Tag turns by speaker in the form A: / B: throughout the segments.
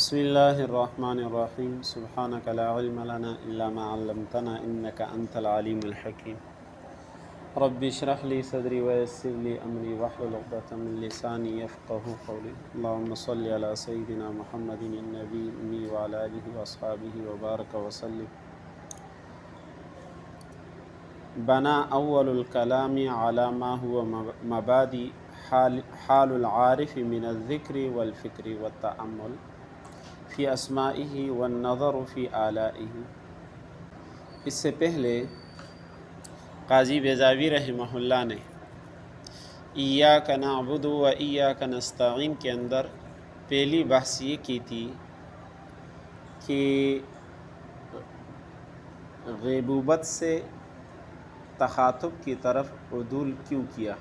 A: بسم اللہ الرحمن الرحیم سبحانک لا علم لنا الا ما علمتنا انک انت العلیم الحکیم رب اشرح لی صدری ویسر لی امری واحلل عقدۃ من لسانی یفقہوا قولی اللہم صلی علی سیدنا محمد النبی الامی وعلی آلہ واصحابہ وبارک وسلم بنا اول الکلام علی ما هو مبادی حال العارف من الذکر والفکر والتأمل فی اسمائہ والنظر فی آلائہ۔ اس سے پہلے قاضی بیضاوی رحمہ اللہ نے ایاک نعبد و ایاک نستعین کے اندر پہلی بحث یہ کی تھی کہ غیبوبت سے تخاطب کی طرف عدول کیوں کیا،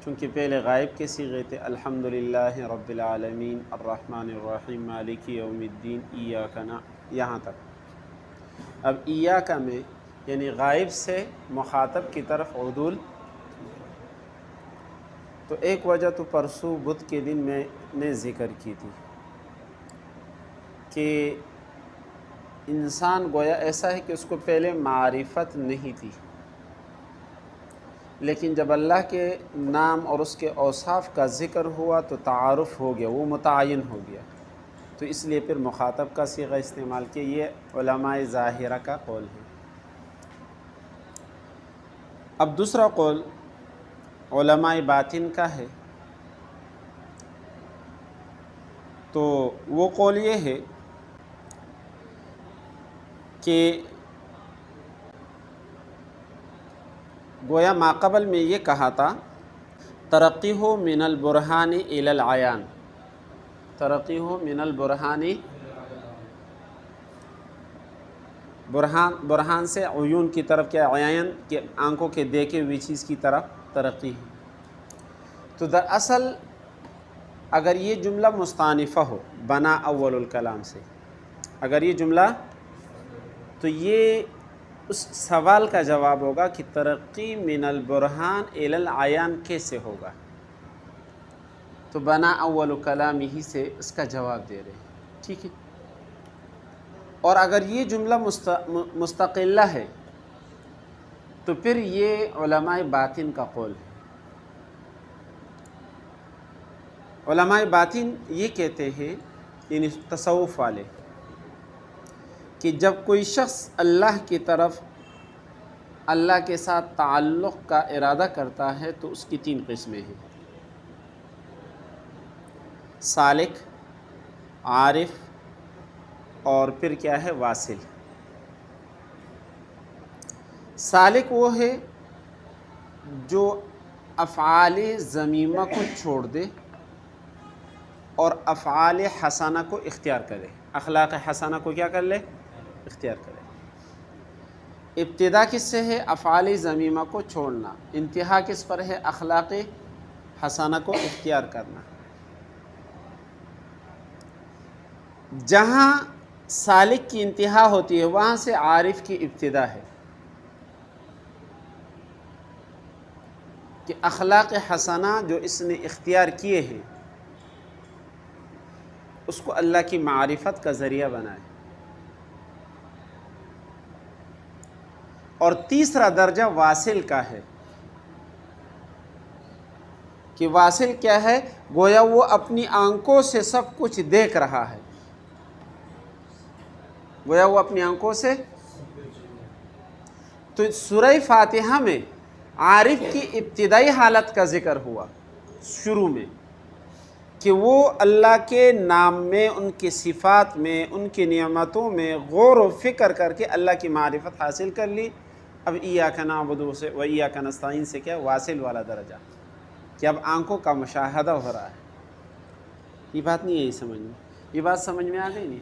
A: چونکہ پہلے غائب کے صیغے تھے الحمدللہ رب العالمین الرحمن الرحیم مالک یوم الدین ایاک یہاں تک۔ اب ایاک میں یعنی غائب سے مخاطب کی طرف عدول، تو ایک وجہ تو پرسوں بدھ کے دن میں نے ذکر کی تھی کہ انسان گویا ایسا ہے کہ اس کو پہلے معرفت نہیں تھی، لیکن جب اللہ کے نام اور اس کے اوصاف کا ذکر ہوا تو تعارف ہو گیا، وہ متعین ہو گیا، تو اس لیے پھر مخاطب کا صیغہ استعمال کیا۔ یہ علماء ظاہرہ کا قول ہے۔ اب دوسرا قول علماء باطن کا ہے، تو وہ قول یہ ہے کہ گویا ماقبل میں یہ کہا تھا ترقی ہو من البرہان الی العیان، ترقی ہو من البرہان، برہان سے عیون کی طرف، کیا عیان کے آنکھوں کے دیکھے ہوئی چیز کی طرف ترقی ہے۔ تو دراصل اگر یہ جملہ مستانفہ ہو بنا اول الکلام سے، اگر یہ جملہ، تو یہ اس سوال کا جواب ہوگا کہ ترقی من البرہان الی العیان کیسے ہوگا، تو بنا اول کلام ہی سے اس کا جواب دے رہے ہیں، ٹھیک ہے۔ اور اگر یہ جملہ مستقلہ ہے تو پھر یہ علماء باطن کا قول ہے۔ علماء باطن یہ کہتے ہیں، یعنی تصوف والے، کہ جب کوئی شخص اللہ کی طرف، اللہ کے ساتھ تعلق کا ارادہ کرتا ہے تو اس کی تین قسمیں ہیں: سالک، عارف، اور پھر کیا ہے، واصل۔ سالک وہ ہے جو افعال ذمیمہ کو چھوڑ دے اور افعال حسنہ کو اختیار کرے، اخلاق حسنہ کو کیا کر لے، اختیار کرے۔ ابتدا کس سے ہے؟ افعال ذمیمہ کو چھوڑنا۔ انتہا کس پر ہے؟ اخلاق حسنہ کو اختیار کرنا۔ جہاں سالک کی انتہا ہوتی ہے وہاں سے عارف کی ابتدا ہے، کہ اخلاق حسنہ جو اس نے اختیار کیے ہیں اس کو اللہ کی معرفت کا ذریعہ بنائے۔ اور تیسرا درجہ واصل کا ہے، کہ واصل کیا ہے؟ گویا وہ اپنی آنکھوں سے سب کچھ دیکھ رہا ہے، گویا وہ اپنی آنکھوں سے۔ تو سورہ فاتحہ میں عارف کی ابتدائی حالت کا ذکر ہوا شروع میں، کہ وہ اللہ کے نام میں، ان کی صفات میں، ان کی نعمتوں میں غور و فکر کر کے اللہ کی معرفت حاصل کر لی۔ اب ایاک نعبد و ایاک نستعین سے کیا؟ واصل والا درجہ، کہ اب آنکھوں کا مشاہدہ ہو رہا ہے۔ یہ بات نہیں ہے، یہ سمجھ میں، یہ بات سمجھ میں آ گئی نہیں؟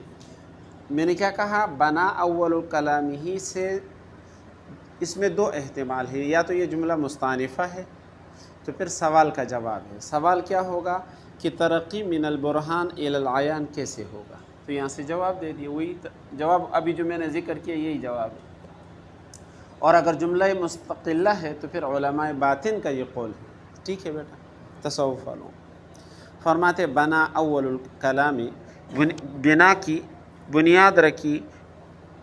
A: میں نے کیا کہا؟ بنا اول کلام ہی سے اس میں دو احتمال ہے، یا تو یہ جملہ مستانفہ ہے تو پھر سوال کا جواب ہے۔ سوال کیا ہوگا کہ ترقی من البرہان الی العیان کیسے ہوگا، تو یہاں سے جواب دے دیے، وہی جواب ابھی جو میں نے ذکر کیا یہی جواب ہے۔ اور اگر جملہ مستقلہ ہے تو پھر علماء باطن کا یہ قول ہے، ٹھیک ہے بیٹا، تصوف والوں۔ فرماتے بنا اول الکلامی، بنا کی بنیاد رکھی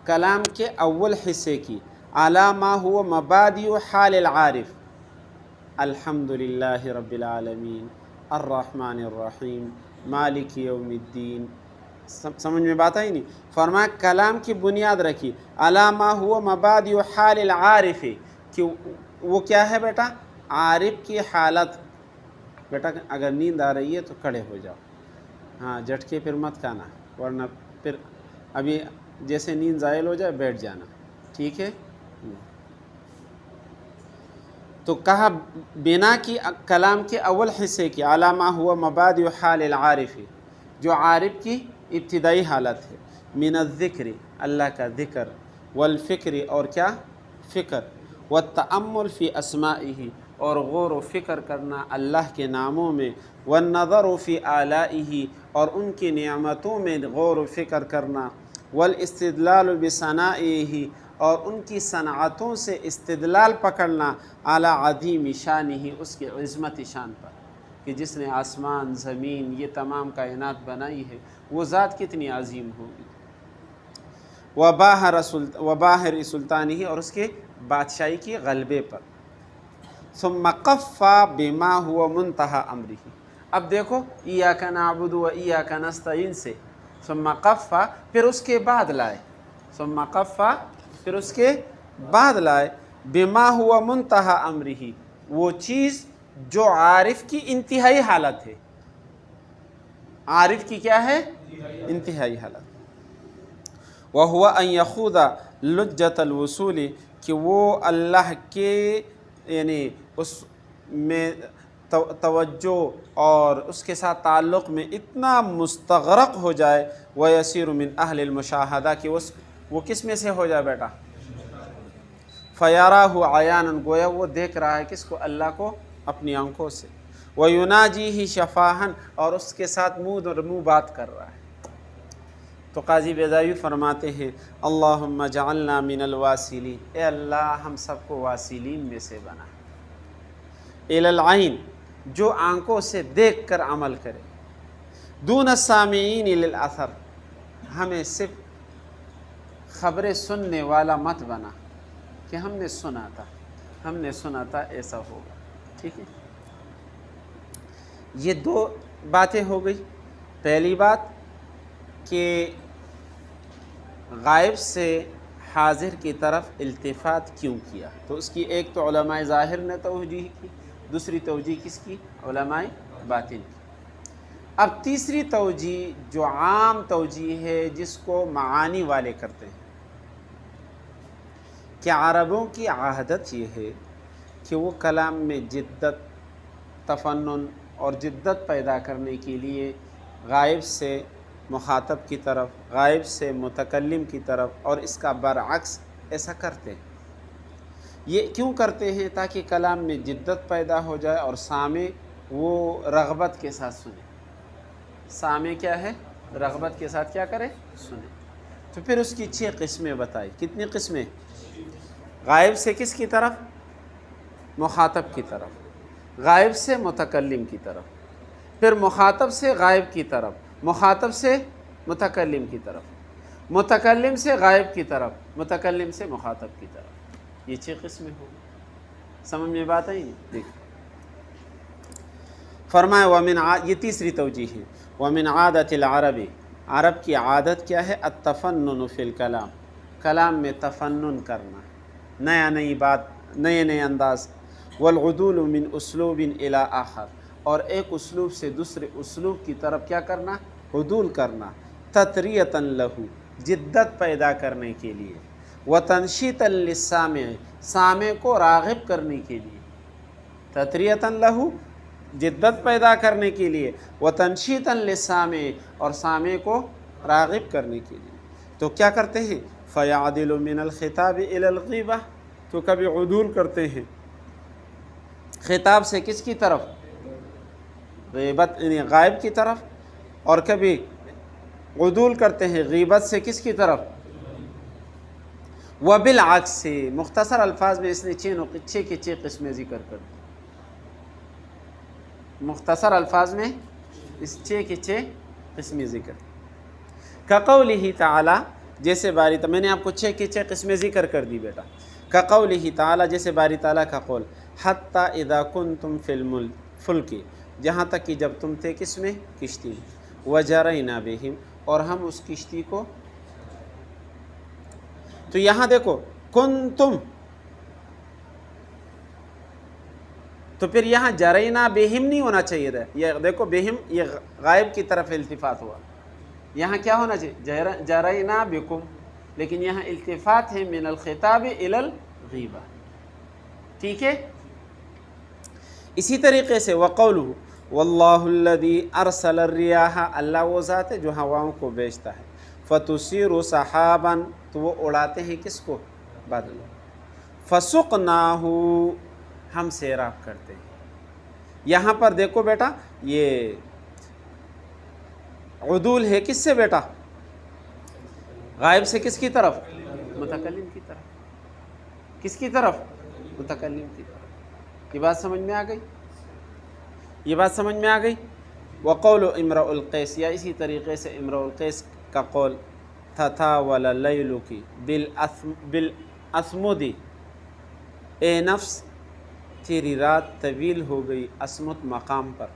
A: کلام کے اول حصے کی، علامہ ہوا مبادئ حال العارف، الحمدللہ رب العالمین الرحمن الرحیم مالک یوم الدین۔ سمجھ میں بات آئی نہیں؟ فرمایا کلام کی بنیاد رکھی، علامہ ہوا مبادئ حال العارف، کہ وہ کیا ہے بیٹا؟ عارف کی حالت۔ بیٹا اگر نیند آ رہی ہے تو کھڑے ہو جاؤ، ہاں جھٹکے پھر مت کھانا، ورنہ پھر ابھی جیسے نیند زائل ہو جائے بیٹھ جانا، ٹھیک ہے؟ تو کہا بنا کی کلام کے اول حصے کی، علامہ ہوا مبادئ حال العارف، جو عارف کی ابتدائی حالت ہے، من الذکر اللہ کا ذکر، والفکر اور کیا؟ فکر، والتأمل فی اسمائہ اور غور و فکر کرنا اللہ کے ناموں میں، والنظر فی آلائہ اور ان کی نعمتوں میں غور و فکر کرنا، والاستدلال بصنائہ اور ان کی صنعتوں سے استدلال پکڑنا، اعلی عظیم شانہ اس کی عظمت شان پر، کہ جس نے آسمان زمین یہ تمام کائنات بنائی ہے وہ ذات کتنی عظیم ہوگی، وباہر سلطانہ اور اس کے بادشاہی کے غلبے پر، ثم قفا بما ہوا منتہا امرہ۔ اب دیکھو ایاک نعبد و ایاک نستعین سے ثم قفا، پھر اس کے بعد لائے، ثم قفا پھر اس کے بعد لائے، بما ہوا منتہا امرہ، وہ چیز جو عارف کی انتہائی حالت ہے۔ عارف کی کیا ہے؟ انتہائی حالت۔ وَهُوَ أَن يَخُوضَ لُجَّةَ الْوُصُولِ، کہ وہ اللہ کے یعنی اس میں توجہ اور اس کے ساتھ تعلق میں اتنا مستغرق ہو جائے، وَيَسِيرُ مِنْ أَهْلِ الْمُشَاهَدَةِ، کہ وہ کس میں سے ہو جائے بیٹا؟ فَيَرَاهُ عَيَانًا، گویا وہ دیکھ رہا ہے کس کو؟ اللہ کو اپنی آنکھوں سے، وَيُنَاجِيهِ شَفَاهًا اور اس کے ساتھ منہ در منہ بات کر رہا ہے۔ تو قاضی بیضاوی فرماتے ہیں اللہم اجعلنا من الواصلین، اے اللہ ہم سب کو واصلین میں سے بنا، الی العین جو آنکھوں سے دیکھ کر عمل کرے، دون السامعین للاثر ہمیں صرف خبریں سننے والا مت بنا کہ ہم نے سنا تھا ایسا ہوگا، ٹھیک ہے؟ یہ دو باتیں ہو گئی۔ پہلی بات کہ غائب سے حاضر کی طرف التفات کیوں کیا، تو اس کی ایک تو علماء ظاہر نے توجیہ کی، دوسری توجیہ کس کی؟ علماء باطن کی۔ اب تیسری توجیہ جو عام توجیہ ہے جس کو معانی والے کرتے ہیں، کہ عربوں کی عادت یہ ہے کہ وہ کلام میں جدت، تفنن اور جدت پیدا کرنے کے لیے غائب سے مخاطب کی طرف، غائب سے متکلم کی طرف اور اس کا برعکس ایسا کرتے ہیں۔ یہ کیوں کرتے ہیں؟ تاکہ کلام میں جدت پیدا ہو جائے اور سامع وہ رغبت کے ساتھ سنے۔ سامع کیا ہے؟ رغبت کے ساتھ کیا کرے؟ سنے۔ تو پھر اس کی 6 قسمیں بتائی۔ کتنی قسمیں؟ غائب سے کس کی طرف؟ مخاطب کی طرف، غائب سے متکلم کی طرف، پھر مخاطب سے غائب کی طرف، مخاطب سے متکلم کی طرف، متکلم سے غائب کی طرف، متکلم سے مخاطب کی طرف۔ یہ 6 قسمیں ہوں گی۔ سمجھ میں بات آئی نہیں؟ دیکھ فرمایا یہ تیسری توجیہ ہے، وَمِنْ عَادَةِ الْعَرَبِ، عرب کی عادت کیا ہے؟ التفنن فی الکلام، کلام میں تفنن کرنا، نئی بات، نئے انداز، والعدول من اسلوب الی آخر اور ایک اسلوب سے دوسرے اسلوب کی طرف کیا کرنا؟ عدول کرنا، تطریۃ لہ جدت پیدا کرنے کے لیے، وتنشیطا للسامع سامع کو راغب کرنے کے لیے، تطریۃ لہ جدت پیدا کرنے کے لیے، وتنشیطا للسامع اور سامع کو راغب کرنے کے لیے۔ تو کیا کرتے ہیں؟ فیعدل من الخطاب الی الغیبہ، تو کبھی عدول کرتے ہیں خطاب سے کس کی طرف؟ غیبت یعنی غائب کی طرف، اور کبھی عدول کرتے ہیں غیبت سے کس کی طرف؟ وبالعکس سے۔ مختصر الفاظ میں اس نے 6 کی 6 قسمیں ذکر کر دی۔ مختصر الفاظ میں اس 6 کے 6 قسم ذکر. کقولہ تعالی، جیسے باری میں نے آپ کو 6 کی 6 قسمیں ذکر کر دی بیٹا. کقولہ تعالی، جیسے باری تعالیٰ کا قول، حتی اذا کنتم فی الفلک، جہاں تک کہ جب تم تھے کس میں؟ کشتی میں. وجرینا بہم، اور ہم اس کشتی کو، تو یہاں دیکھو کنتم، تو پھر یہاں جرینا بہم نہیں ہونا چاہیے تھا. یہ دیکھو بہم یہ غائب کی طرف التفات ہوا. یہاں کیا ہونا چاہیے؟ جرینا بکم، لیکن یہاں التفات ہے من الخطاب الی الغیبہ. ٹھیک ہے. اسی طریقے سے وقولہ واللہ الذی ارسل الریاح، اللہ وہ ذات ہے جو ہواؤں کو بھیجتا ہے. فتصیر سحابا، تو وہ اڑاتے ہیں کس کو؟ بادل. فسقناہ، ہم سیراب کرتے ہیں. یہاں پر دیکھو بیٹا یہ عدول ہے کس سے بیٹا؟ غائب سے کس کی طرف؟ متکلم کی طرف. کس کی طرف؟ متکلم کی طرف. یہ بات سمجھ میں آ گئی؟ یہ بات سمجھ میں آ گئی؟ وقول امرؤ القیس، یا اسی طریقے سے امرؤ القیس کا قول، تطاول لیلک بالاسمد، اے نفس تیری رات طویل ہو گئی اسمت مقام پر.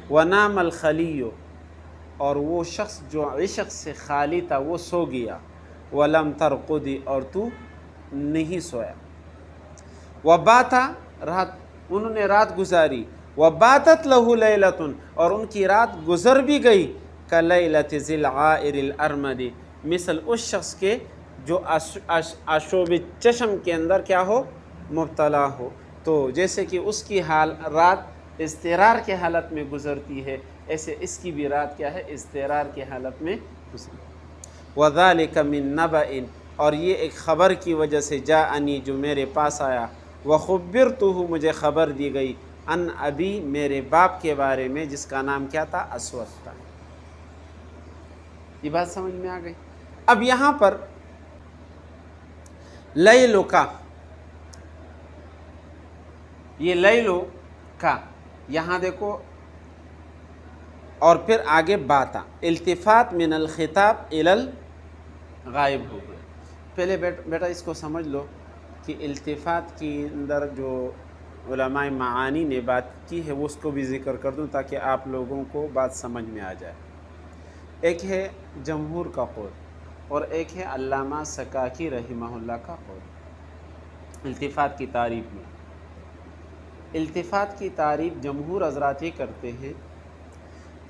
A: ونام الخلی، اور وہ شخص جو عشق سے خالی تھا وہ سو گیا. ولم ترقدی، اور تو نہیں سویا. وباتا، رات انہوں نے رات گزاری. وباتت لہ لیلۃ، اور ان کی رات گزر بھی گئی. کلیلۃ ذی العائر الارمد، مثل اس شخص کے جو آشوب چشم کے اندر کیا ہو؟ مبتلا ہو. تو جیسے کہ اس کی رات اضطرار کے حالت میں گزرتی ہے، ایسے اس کی بھی رات کیا ہے؟ اضطرار کے حالت میں گزرتی. وذالک من نبأ، اور یہ ایک خبر کی وجہ سے، جاءنی جو میرے پاس آیا. وخبرتہ، مجھے خبر دی گئی، ان ابی، میرے باپ کے بارے میں جس کا نام کیا تھا؟ اسود تھا. یہ بات سمجھ میں آ گئی؟ اب یہاں پر لیلو کا، یہ لیلو کا یہاں دیکھو، اور پھر آگے باتا، التفات من الخطاب الی الغائب ہو گیا. پہلے بیٹا اس کو سمجھ لو کہ التفات کی اندر جو علماء معانی نے بات کی ہے وہ اس کو بھی ذکر کر دوں تاکہ آپ لوگوں کو بات سمجھ میں آ جائے. ایک ہے جمہور کا قول، اور ایک ہے علامہ سکاکی رحمہ اللہ کا قول التفات کی تعریف میں. التفات کی تعریف جمہور حضرات یہ کرتے ہیں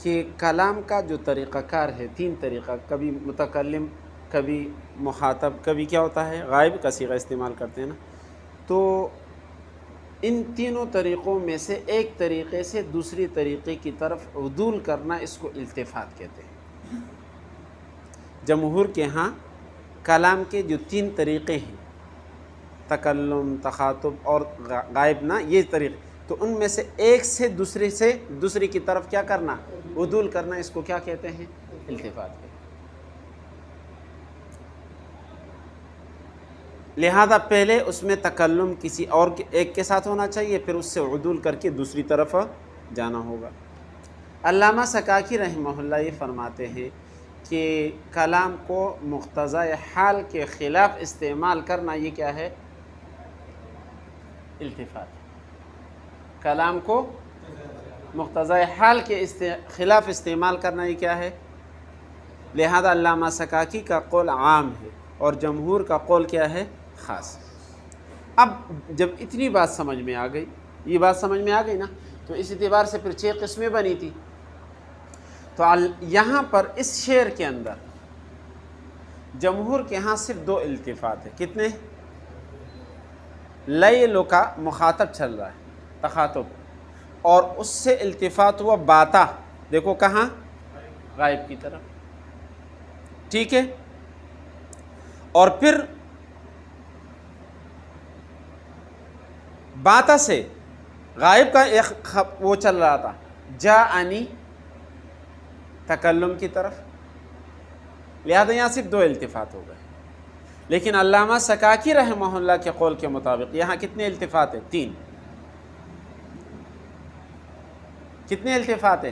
A: کہ کلام کا جو طریقہ کار ہے، 3 طریقہ، کبھی متکلم، کبھی مخاطب، کبھی کیا ہوتا ہے؟ غائب کا صیغہ استعمال کرتے ہیں نا. تو ان تینوں طریقوں میں سے ایک طریقے سے دوسری طریقے کی طرف عدول کرنا، اس کو التفات کہتے ہیں. جمہور کے ہاں کلام کے جو 3 طریقے ہیں، تکلم، تخاطب اور غائب نا، یہ طریقے، تو ان میں سے ایک سے دوسری کی طرف کیا کرنا؟ عدول کرنا، اس کو کیا کہتے ہیں؟ التفات کہتے ہیں. لہذا پہلے اس میں تکلم کسی اور ایک کے ساتھ ہونا چاہیے، پھر اس سے عدول کر کے دوسری طرف جانا ہوگا. علامہ سکاکی رحمہ اللہ یہ فرماتے ہیں کہ کلام کو مقتضی حال کے خلاف استعمال کرنا، یہ کیا ہے؟ التفات. کلام کو مقتضی حال کے خلاف استعمال کرنا، یہ کیا ہے؟ لہذا علامہ سکاکی کا قول عام ہے اور جمہور کا قول کیا ہے؟ خاص. اب جب اتنی بات سمجھ میں آ گئی، یہ بات سمجھ میں آ گئی نا، تو اس اعتبار سے پھر 6 قسمیں بنی تھی. تو یہاں پر اس شعر کے اندر جمہور کے ہاں صرف 2 التفات ہیں. کتنے؟ لیلو کا مخاطب چل رہا ہے، تخاطب، اور اس سے التفات ہوا باتا، دیکھو کہاں؟ غائب کی طرف. ٹھیک ہے. اور پھر باتا سے غائب کا ایک وہ چل رہا تھا، جاءنی، تکلم کی طرف. لہذا یہاں صرف 2 التفات ہو گئے. لیکن علامہ سکاکی رحمہ اللہ کے قول کے مطابق یہاں کتنے التفات ہیں؟ 3. 3 کتنے التفات ہیں؟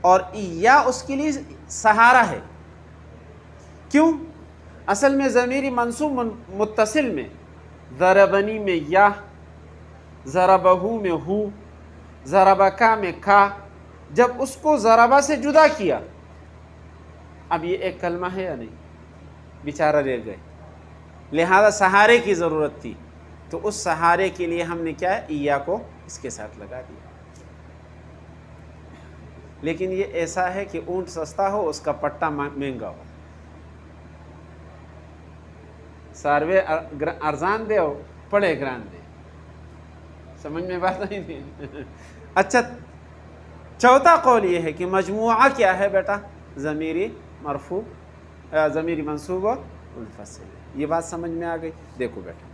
A: اور ایا اس کے لیے سہارا ہے. کیوں؟ اصل میں ضمیر منصوب متصل میں ضربنی میں یا، ضربہو میں ہو، ضربکا میں کا، جب اس کو ضربہ سے جدا کیا، اب یہ ایک کلمہ ہے یا نہیں؟ بیچارہ رہ گئے، لہذا سہارے کی ضرورت تھی، تو اس سہارے کے لیے ہم نے کیا ہے، ایا کو اس کے ساتھ لگا دیا. لیکن یہ ایسا ہے کہ اونٹ سستا ہو اس کا پٹا مہنگا ہو، ساروے ارزان دے ہو پڑے گران دے. سمجھ میں بات نہیں تھی؟ اچھا، چوتھا قول یہ ہے کہ مجموعہ کیا ہے بیٹا؟ ضمیری مرفوع، ضمیری منصوب و منفصل. یہ بات سمجھ میں آ گئی؟ دیکھو بیٹا،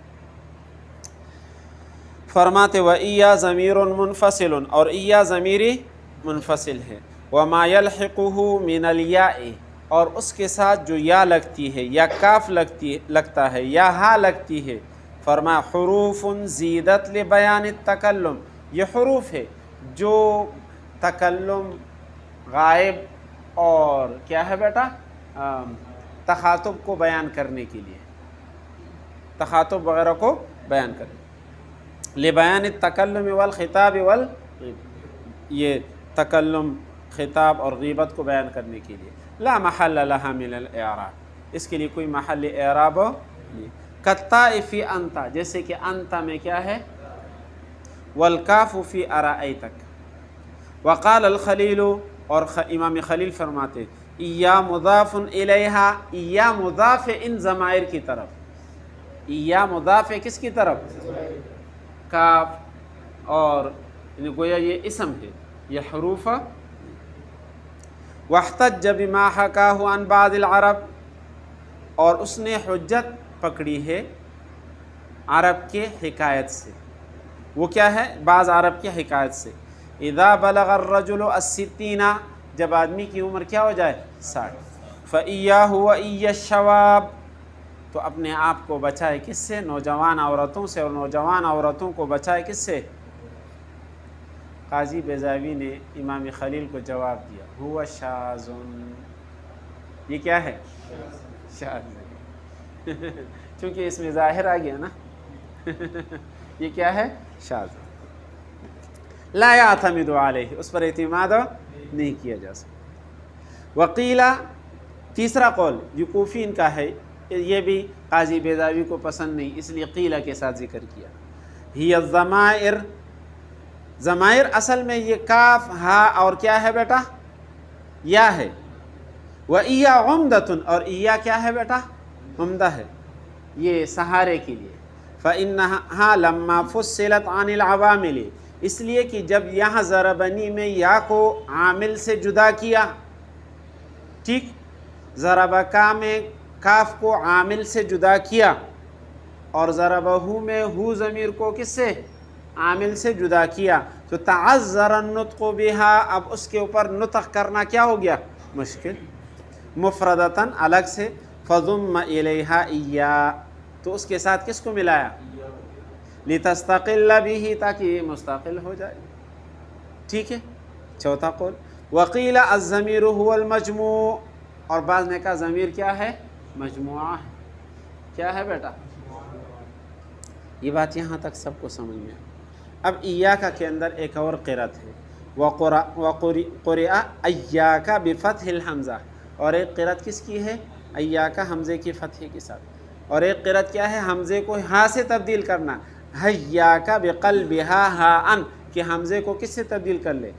A: فرماتے وَإِيَّا ضمیر منفصل، اور ایا ضمیری منفصل ہے. وَمَا يَلْحِقُهُ مِنَ الْيَاءِ، اور اس کے ساتھ جو یا لگتی ہے، یا کاف لگتا ہے، یا ہا لگتی ہے. فرمایا حروف زیدت لبیان التکلم، یہ حروف ہے جو تکلم، غائب اور کیا ہے بیٹا، تخاطب کو بیان کرنے کے لیے، تخاطب وغیرہ کو بیان کرنے، لبیان التکلم والخطاب یہ تکلم، خطاب اور غیبت کو بیان کرنے کے لیے. لا محل لها من الاعراب، اس کے لیے کوئی محل اعراب نہیں. کالطاء فی انت، جیسے کہ انت میں کیا ہے، والکاف فی ارائیتک. وقال الخلیل، اور امام خلیل فرماتے ایا مضاف الیہا، ایا مضاف ان ضمائر کی طرف، ایا مضاف کس کی طرف، کاف، اور گویا یہ اسم ہے، یہ حروف. واحتج بما حکاہ عن بعض العرب، اور اس نے حجت پکڑی ہے عرب کے حکایت سے. وہ کیا ہے؟ بعض عرب کی حکایت سے. اذا بلغ الرجل الستین، جب آدمی کی عمر کیا ہو جائے، 60. فإیاہ وإی الشواب، تو اپنے آپ کو بچائے کس سے؟ نوجوان عورتوں سے، اور نوجوان عورتوں کو بچائے کس سے؟ قاضی بیضاوی نے امام خلیل کو جواب دیا ہوا شاذ، یہ کیا ہے؟ شاذ، چونکہ اس میں ظاہر آ گیا نا. یہ کیا ہے؟ شاذ. لا یعتمد علیہ، اس پر اعتماد نہیں کیا جا سکتا. وقیلا، تیسرا قول جو کوفین کا ہے، یہ بھی قاضی بیضاوی کو پسند نہیں، اس لیے قیلہ کے ساتھ ذکر کیا. ہی الضمائر، ضمائر اصل میں یہ کاف، ہا اور کیا ہے بیٹا؟ یا ہے. وَإِيَّا عُمْدَةٌ، اور ایا کیا ہے بیٹا؟ عمدہ ہے، یہ سہارے کے لیے. فَإِنَّهَا لَمَّا فُصِّلَتْ عَنِ الْعَوَامِلِ، اس لیے کہ جب یہاں ضربنی میں یا کو عامل سے جدا کیا، ٹھیک، ضربکا میں کاف کو عامل سے جدا کیا، اور ضربہو میں ہو ضمیر کو کس سے؟ عامل سے جدا کیا، تو تعذر النطق بها، اب اس کے اوپر نطق کرنا کیا ہو گیا؟ مشکل. مفردتاً، الگ سے. فضم الیہا ایا، تو اس کے ساتھ کس کو ملایا؟ لتستقل به، تاکہ یہ مستقل ہو جائے. ٹھیک ہے. چوتھا قول. وقیل الضمیر هو المجموع، اور بعض نے کہا ضمیر کیا ہے؟ مجموعہ ہے. کیا ہے بیٹا؟ یہ بات یہاں تک سب کو سمجھ میں آئی. اب ایاکا کے اندر ایک اور قرأت ہے، وقرئ ایاکا بفتح الحمزہ، اور ایک قرأت کس کی ہے؟ ایاکا حمزے کی فتح کے ساتھ. اور ایک قرأت کیا ہے؟ حمزے کو ہا سے تبدیل کرنا، حیاکا بقلبہا ہاء، کہ حمزے کو کس سے تبدیل کر لے؟